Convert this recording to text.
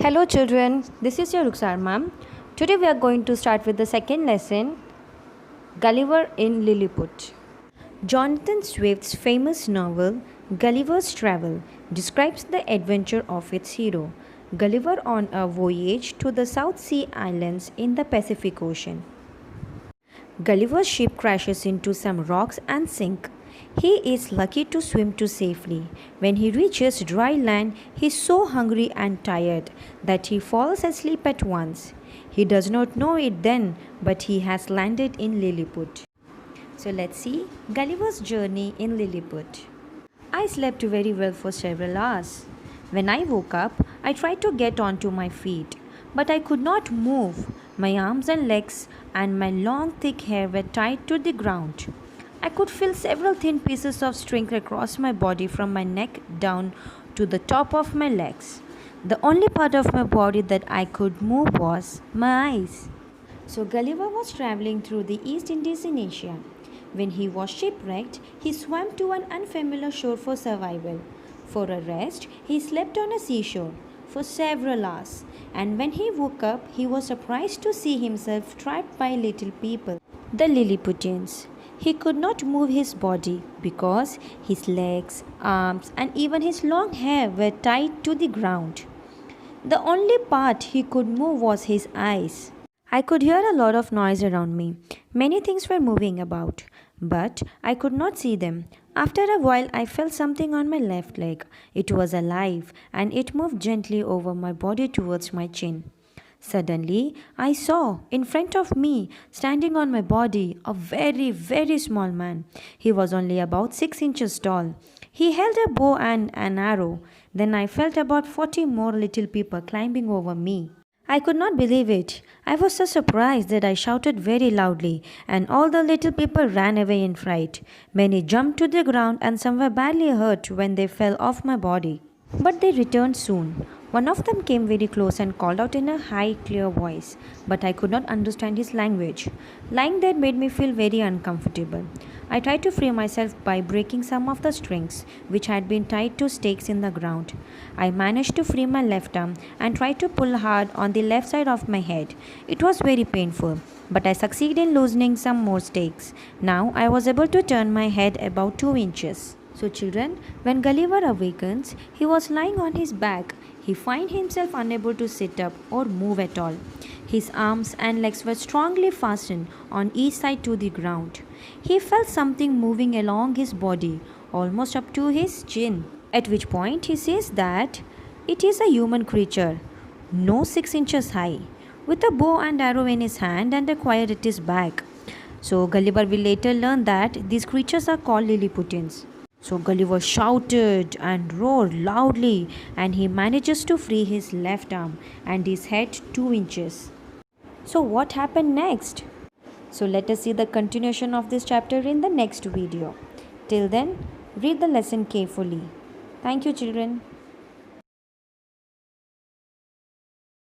Hello children, this is your Ruksar ma'am. Today we are going to start with the second lesson, Gulliver in Lilliput. Jonathan Swift's famous novel, Gulliver's Travel, describes the adventure of its hero, Gulliver on a voyage to the South Sea Islands in the Pacific Ocean. Gulliver's ship crashes into some rocks and sinks. He is lucky to swim to safely. When he reaches dry land, he is so hungry and tired that he falls asleep at once. He does not know it then, but he has landed in Lilliput. So let's see Gulliver's journey in Lilliput. I slept very well for several hours. When I woke up, I tried to get onto my feet, but I could not move. My arms and legs and my long thick hair were tied to the ground. I could feel several thin pieces of string across my body from my neck down to the top of my legs. The only part of my body that I could move was my eyes. So Gulliver was traveling through the East Indies in Asia. When he was shipwrecked, he swam to an unfamiliar shore for survival. For a rest, he slept on a seashore for several hours, and when he woke up, he was surprised to see himself trapped by little people, the Lilliputians. He could not move his body because his legs, arms, and even his long hair were tied to the ground. The only part he could move was his eyes. I could hear a lot of noise around me. Many things were moving about, but I could not see them. After a while, I felt something on my left leg. It was alive, and it moved gently over my body towards my chin. Suddenly, I saw in front of me, standing on my body, a very small man. He was only about 6 inches tall. He held a bow and an arrow. Then I felt about 40 more little people climbing over me. I could not believe it. I was so surprised that I shouted very loudly, and all the little people ran away in fright. Many jumped to the ground, and some were badly hurt when they fell off my body. But they returned soon. One of them came very close and called out in a high, clear voice, but I could not understand his language. Lying there made me feel very uncomfortable. I tried to free myself by breaking some of the strings, which had been tied to stakes in the ground. I managed to free my left arm and tried to pull hard on the left side of my head. It was very painful, but I succeeded in loosening some more stakes. Now I was able to turn my head about 2 inches. So children, when Gulliver awakens, he was lying on his back. He found himself unable to sit up or move at all. His arms and legs were strongly fastened on each side to the ground. He felt something moving along his body, almost up to his chin. At which point he says that it is a human creature, no 6 inches high, with a bow and arrow in his hand and a choir at his back. So Gulliver will later learn that these creatures are called Lilliputians. So Gulliver shouted and roared loudly, and he manages to free his left arm and his head 2 inches. So what happened next? So let us see the continuation of this chapter in the next video. Till then, read the lesson carefully. Thank you children.